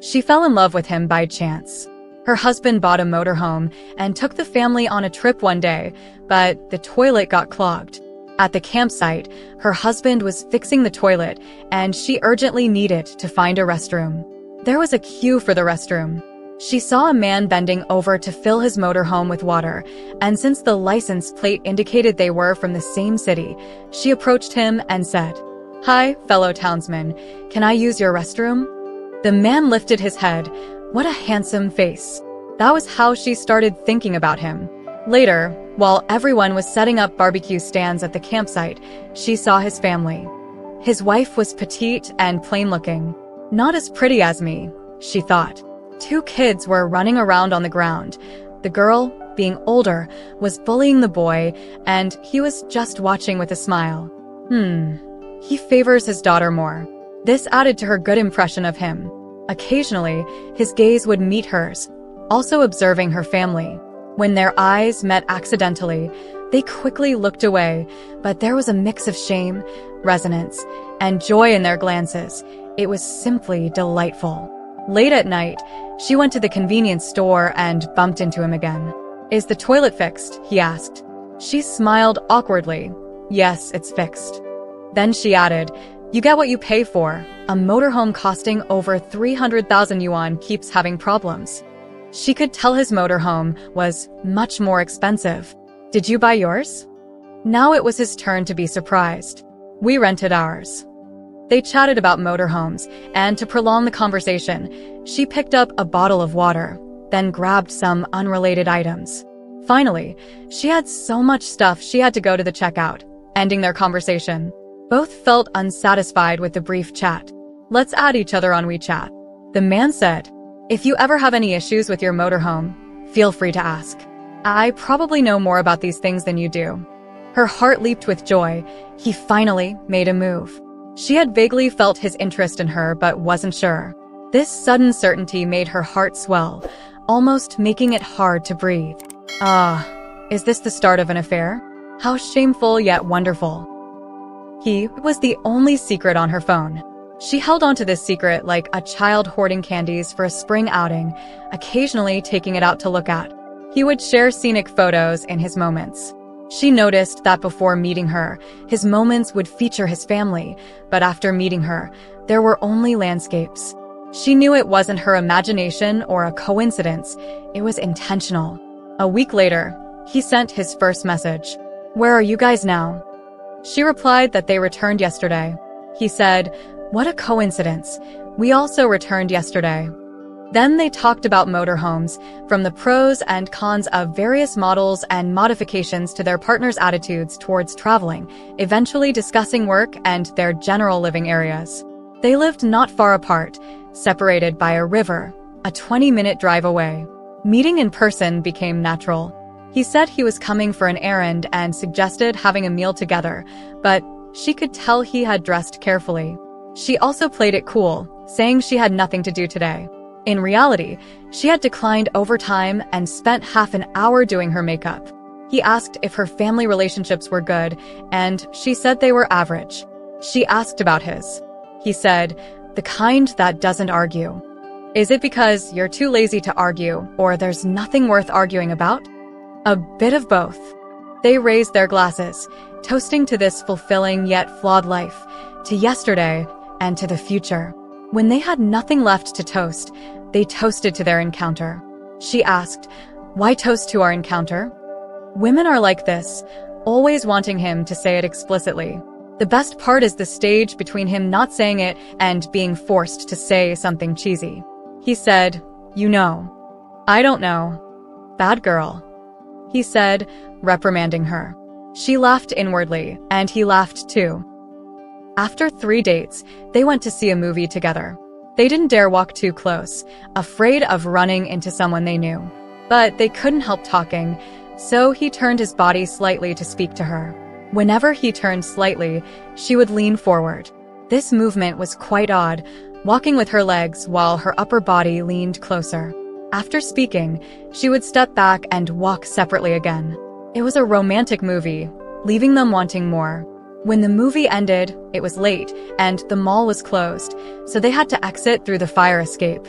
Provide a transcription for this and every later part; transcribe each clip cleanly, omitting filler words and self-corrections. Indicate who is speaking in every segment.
Speaker 1: She fell in love with him by chance. Her husband bought a motorhome and took the family on a trip one day, but the toilet got clogged. At the campsite, her husband was fixing the toilet, and she urgently needed to find a restroom. There was a queue for the restroom. She saw a man bending over to fill his motorhome with water, and since the license plate indicated they were from the same city, she approached him and said, "Hi, fellow townsman, can I use your restroom?" The man lifted his head. What a handsome face. That was how she started thinking about him. Later, while everyone was setting up barbecue stands at the campsite, she saw his family. His wife was petite and plain-looking. Not as pretty as me, she thought. 2 kids were running around on the ground. The girl, being older, was bullying the boy, and he was just watching with a smile. He favors his daughter more. This added to her good impression of him. Occasionally, his gaze would meet hers, also observing her family. When their eyes met accidentally, they quickly looked away, but there was a mix of shame, resonance, and joy in their glances. It was simply delightful. Late at night, she went to the convenience store and bumped into him again. "Is the toilet fixed?" he asked. She smiled awkwardly. "Yes, it's fixed." Then she added, "You get what you pay for. A motorhome costing over 300,000 yuan keeps having problems." She could tell his motorhome was much more expensive. "Did you buy yours?" Now it was his turn to be surprised. "We rented ours." They chatted about motorhomes, and to prolong the conversation, she picked up a bottle of water, then grabbed some unrelated items. Finally, she had so much stuff she had to go to the checkout, ending their conversation. Both felt unsatisfied with the brief chat. "Let's add each other on WeChat." The man said, "If you ever have any issues with your motorhome, feel free to ask. I probably know more about these things than you do." Her heart leaped with joy. He finally made a move. She had vaguely felt his interest in her but wasn't sure. This sudden certainty made her heart swell, almost making it hard to breathe. Is this the start of an affair? How shameful yet wonderful. He was the only secret on her phone. She held onto this secret like a child hoarding candies for a spring outing, occasionally taking it out to look at. He would share scenic photos in his moments. She noticed that before meeting her, his moments would feature his family, but after meeting her, there were only landscapes. She knew it wasn't her imagination or a coincidence, it was intentional. A week later, he sent his first message. "Where are you guys now?" She replied that they returned yesterday. He said, "What a coincidence. We also returned yesterday." Then they talked about motorhomes, from the pros and cons of various models and modifications to their partners' attitudes towards traveling, eventually discussing work and their general living areas. They lived not far apart, separated by a river, a 20-minute drive away. Meeting in person became natural. He said he was coming for an errand and suggested having a meal together, but she could tell he had dressed carefully. She also played it cool, saying she had nothing to do today. In reality, she had declined overtime and spent half an hour doing her makeup. He asked if her family relationships were good, and she said they were average. She asked about his. He said, "The kind that doesn't argue." "Is it because you're too lazy to argue, or there's nothing worth arguing about?" A bit of both. They raised their glasses, toasting to this fulfilling yet flawed life, to yesterday and to the future. When they had nothing left to toast, they toasted to their encounter. She asked, "Why toast to our encounter?" Women are like this, always wanting him to say it explicitly. The best part is the stage between him not saying it and being forced to say something cheesy. He said, "You know." "I don't know." "Bad girl," he said, reprimanding her. She laughed inwardly, and he laughed too. After 3 dates, they went to see a movie together. They didn't dare walk too close, afraid of running into someone they knew. But they couldn't help talking, so he turned his body slightly to speak to her. Whenever he turned slightly, she would lean forward. This movement was quite odd, walking with her legs while her upper body leaned closer. After speaking, she would step back and walk separately again. It was a romantic movie, leaving them wanting more. When the movie ended, it was late, and the mall was closed, so they had to exit through the fire escape.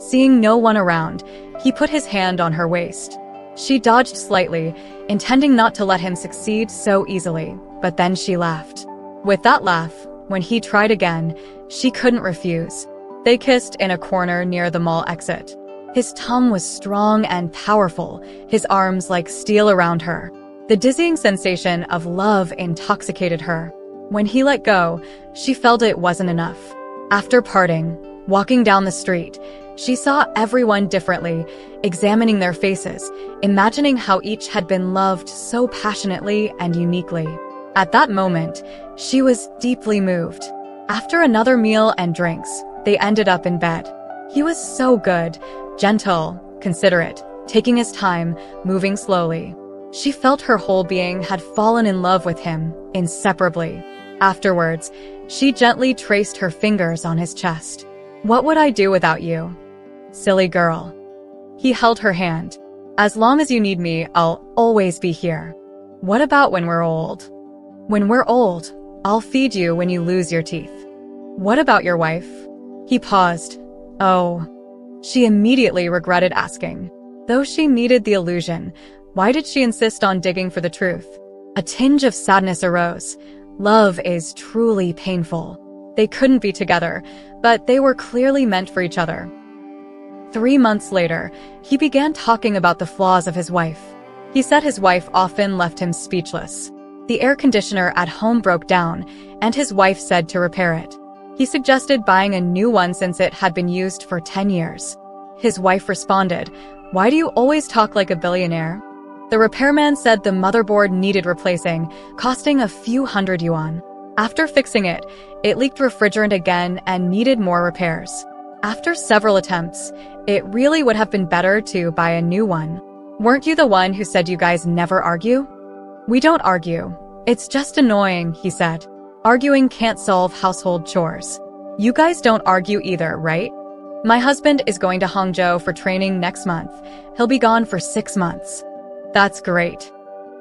Speaker 1: Seeing no one around, he put his hand on her waist. She dodged slightly, intending not to let him succeed so easily, but then she laughed. With that laugh, when he tried again, she couldn't refuse. They kissed in a corner near the mall exit. His tongue was strong and powerful, his arms like steel around her. The dizzying sensation of love intoxicated her. When he let go, she felt it wasn't enough. After parting, walking down the street, she saw everyone differently, examining their faces, imagining how each had been loved so passionately and uniquely. At that moment, she was deeply moved. After another meal and drinks, they ended up in bed. He was so good, gentle, considerate, taking his time, moving slowly. She felt her whole being had fallen in love with him, inseparably. Afterwards, she gently traced her fingers on his chest. "What would I do without you? Silly girl." He held her hand. "As long as you need me, I'll always be here." "What about when we're old?" "When we're old, I'll feed you when you lose your teeth." "What about your wife?" He paused. "Oh." She immediately regretted asking. Though she needed the illusion, why did she insist on digging for the truth? A tinge of sadness arose. Love is truly painful. They couldn't be together, but they were clearly meant for each other. 3 months later, he began talking about the flaws of his wife. He said his wife often left him speechless. The air conditioner at home broke down, and his wife said to repair it. He suggested buying a new one since it had been used for 10 years. His wife responded, "Why do you always talk like a billionaire?" The repairman said the motherboard needed replacing, costing a few hundred yuan. After fixing it, it leaked refrigerant again and needed more repairs. After several attempts, it really would have been better to buy a new one. "Weren't you the one who said you guys never argue?" "We don't argue. It's just annoying," he said. "Arguing can't solve household chores." "You guys don't argue either, right?" "My husband is going to Hangzhou for training next month. He'll be gone for 6 months." "That's great.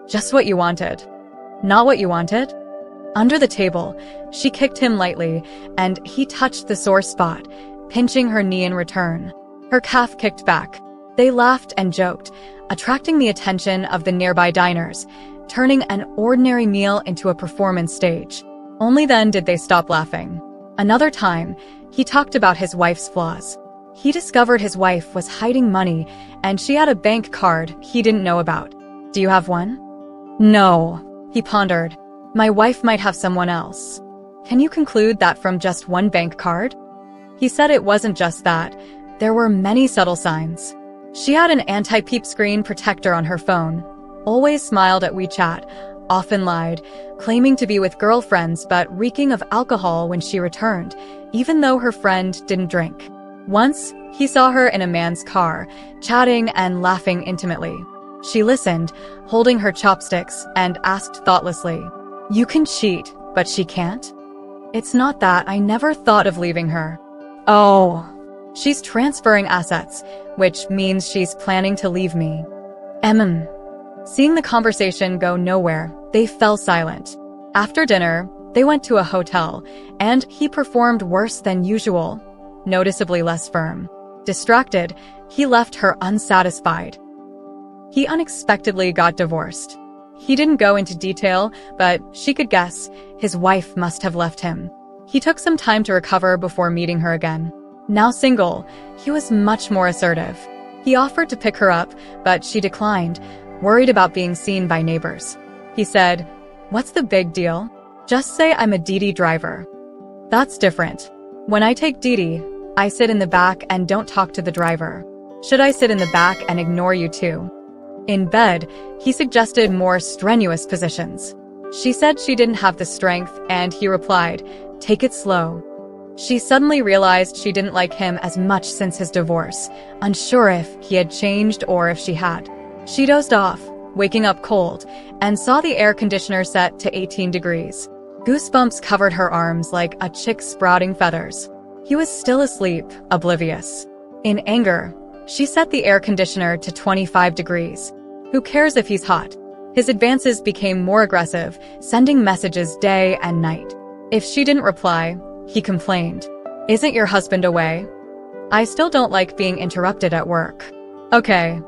Speaker 1: Just what you wanted." "Not what you wanted?" Under the table, she kicked him lightly, and he touched the sore spot, pinching her knee in return. Her calf kicked back. They laughed and joked, attracting the attention of the nearby diners, turning an ordinary meal into a performance stage. Only then did they stop laughing. Another time, he talked about his wife's flaws. He discovered his wife was hiding money, and she had a bank card he didn't know about. "Do you have one?" "No," he pondered. "My wife might have someone else." "Can you conclude that from just one bank card?" He said it wasn't just that. There were many subtle signs. She had an anti-peep screen protector on her phone, always smiled at WeChat, often lied, claiming to be with girlfriends but reeking of alcohol when she returned, even though her friend didn't drink. Once, he saw her in a man's car, chatting and laughing intimately. She listened, holding her chopsticks, and asked thoughtlessly, "You can cheat, but she can't?" "It's not that. I never thought of leaving her." "Oh." "She's transferring assets, which means she's planning to leave me." Seeing the conversation go nowhere, they fell silent. After dinner, they went to a hotel, and he performed worse than usual, noticeably less firm. Distracted, he left her unsatisfied. He unexpectedly got divorced. He didn't go into detail, but she could guess his wife must have left him. He took some time to recover before meeting her again. Now single, he was much more assertive. He offered to pick her up, but she declined, worried about being seen by neighbors. He said, "What's the big deal? Just say I'm a Didi driver." "That's different. When I take Didi, I sit in the back and don't talk to the driver. Should I sit in the back and ignore you too?" In bed, he suggested more strenuous positions. She said she didn't have the strength, and he replied, "Take it slow." She suddenly realized she didn't like him as much since his divorce, unsure if he had changed or if she had. She dozed off, waking up cold, and saw the air conditioner set to 18 degrees. Goosebumps covered her arms like a chick sprouting feathers. He was still asleep, oblivious. In anger, she set the air conditioner to 25 degrees. Who cares if he's hot? His advances became more aggressive, sending messages day and night. If she didn't reply, he complained. "Isn't your husband away?" I still don't like being interrupted at work. Okay.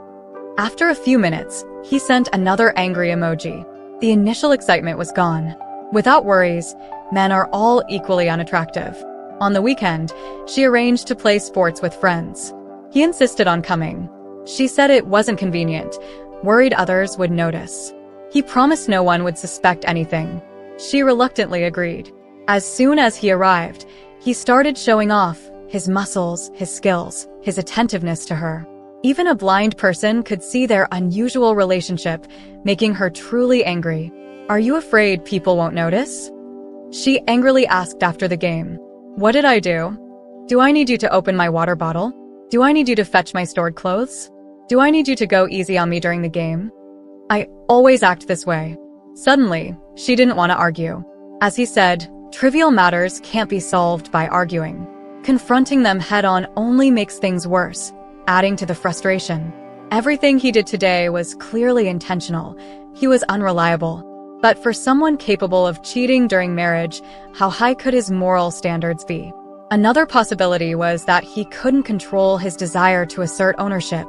Speaker 1: After a few minutes, he sent another angry emoji. The initial excitement was gone. Without worries, men are all equally unattractive. On the weekend, she arranged to play sports with friends. He insisted on coming. She said it wasn't convenient, worried others would notice. He promised no one would suspect anything. She reluctantly agreed. As soon as he arrived, he started showing off his muscles, his skills, his attentiveness to her. Even a blind person could see their unusual relationship, making her truly angry. Are you afraid people won't notice? She angrily asked after the game. What did I do? Do I need you to open my water bottle? Do I need you to fetch my stored clothes? Do I need you to go easy on me during the game? I always act this way. Suddenly, she didn't want to argue. As he said, trivial matters can't be solved by arguing. Confronting them head-on only makes things worse, adding to the frustration. Everything he did today was clearly intentional. He was unreliable. But for someone capable of cheating during marriage, how high could his moral standards be? Another possibility was that he couldn't control his desire to assert ownership,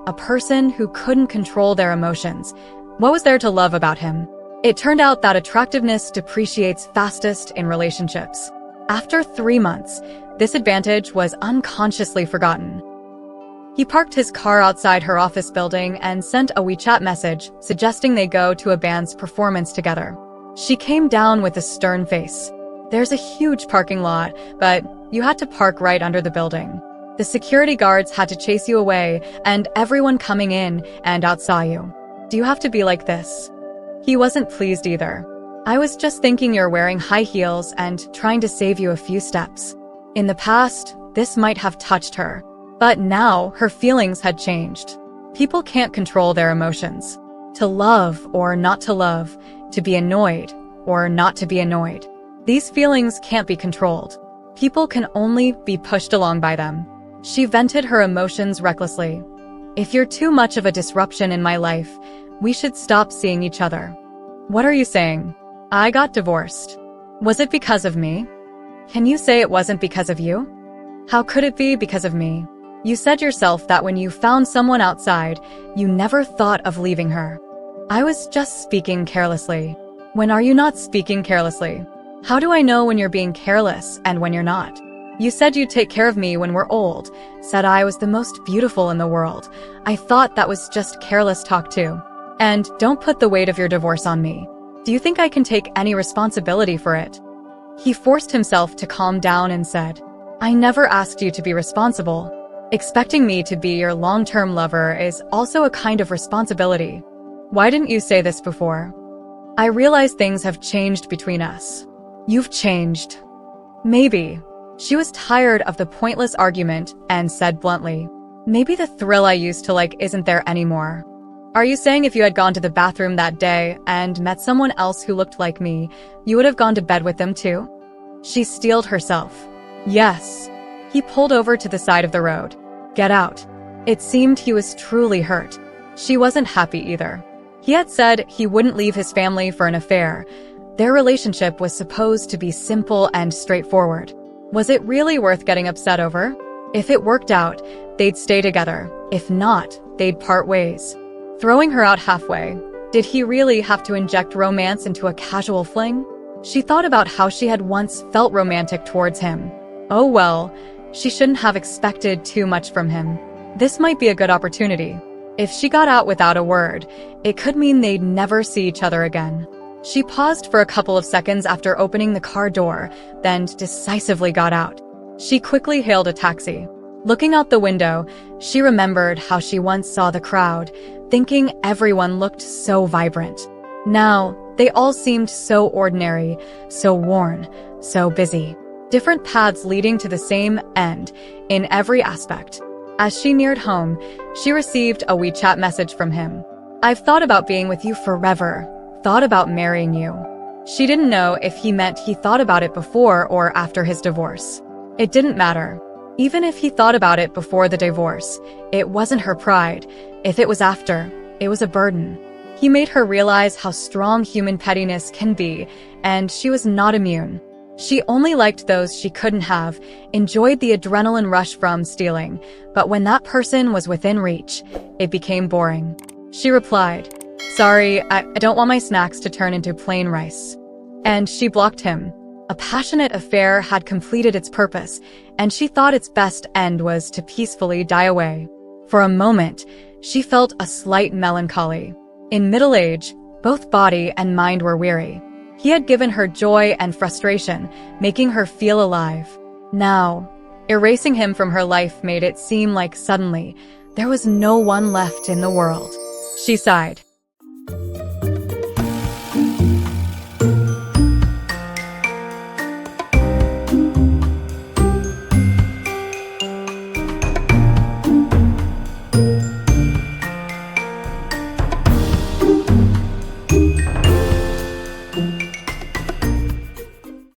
Speaker 1: a person who couldn't control their emotions. What was there to love about him? It turned out that attractiveness depreciates fastest in relationships. After 3 months, this advantage was unconsciously forgotten. He parked his car outside her office building and sent a WeChat message suggesting they go to a band's performance together. She came down with a stern face. There's a huge parking lot, but you had to park right under the building. The security guards had to chase you away, and everyone coming in and out saw you. Do you have to be like this? He wasn't pleased either. I was just thinking you're wearing high heels and trying to save you a few steps. In the past, this might have touched her. But now, her feelings had changed. People can't control their emotions. To love or not to love, to be annoyed or not to be annoyed. These feelings can't be controlled. People can only be pushed along by them. She vented her emotions recklessly. If you're too much of a disruption in my life, we should stop seeing each other. What are you saying? I got divorced. Was it because of me? Can you say it wasn't because of you? How could it be because of me? You said yourself that when you found someone outside, you never thought of leaving her. I was just speaking carelessly. When are you not speaking carelessly? How do I know when you're being careless and when you're not? You said you'd take care of me when we're old, said I was the most beautiful in the world. I thought that was just careless talk too. And don't put the weight of your divorce on me. Do you think I can take any responsibility for it? He forced himself to calm down and said, I never asked you to be responsible. Expecting me to be your long-term lover is also a kind of responsibility. Why didn't you say this before? I realize things have changed between us. You've changed. Maybe. She was tired of the pointless argument and said bluntly, maybe the thrill I used to like isn't there anymore. Are you saying if you had gone to the bathroom that day and met someone else who looked like me, you would have gone to bed with them too? She steeled herself. Yes. He pulled over to the side of the road. Get out. It seemed he was truly hurt. She wasn't happy either. He had said he wouldn't leave his family for an affair. Their relationship was supposed to be simple and straightforward. Was it really worth getting upset over? If it worked out, they'd stay together. If not, they'd part ways. Throwing her out halfway, did he really have to inject romance into a casual fling? She thought about how she had once felt romantic towards him. Oh well, she shouldn't have expected too much from him. This might be a good opportunity. If she got out without a word, it could mean they'd never see each other again. She paused for a couple of seconds after opening the car door, then decisively got out. She quickly hailed a taxi. Looking out the window, she remembered how she once saw the crowd, thinking everyone looked so vibrant. Now, they all seemed so ordinary, so worn, so busy. Different paths leading to the same end in every aspect. As she neared home, she received a WeChat message from him. I've thought about being with you forever, thought about marrying you. She didn't know if he meant he thought about it before or after his divorce. It didn't matter. Even if he thought about it before the divorce, it wasn't her pride. If it was after, it was a burden. He made her realize how strong human pettiness can be, and she was not immune. She only liked those she couldn't have, enjoyed the adrenaline rush from stealing, but when that person was within reach, it became boring. She replied, "Sorry, I don't want my snacks to turn into plain rice." And she blocked him. A passionate affair had completed its purpose, and she thought its best end was to peacefully die away. For a moment, she felt a slight melancholy. In middle age, both body and mind were weary. He had given her joy and frustration, making her feel alive. Now, erasing him from her life made it seem like suddenly there was no one left in the world. She sighed.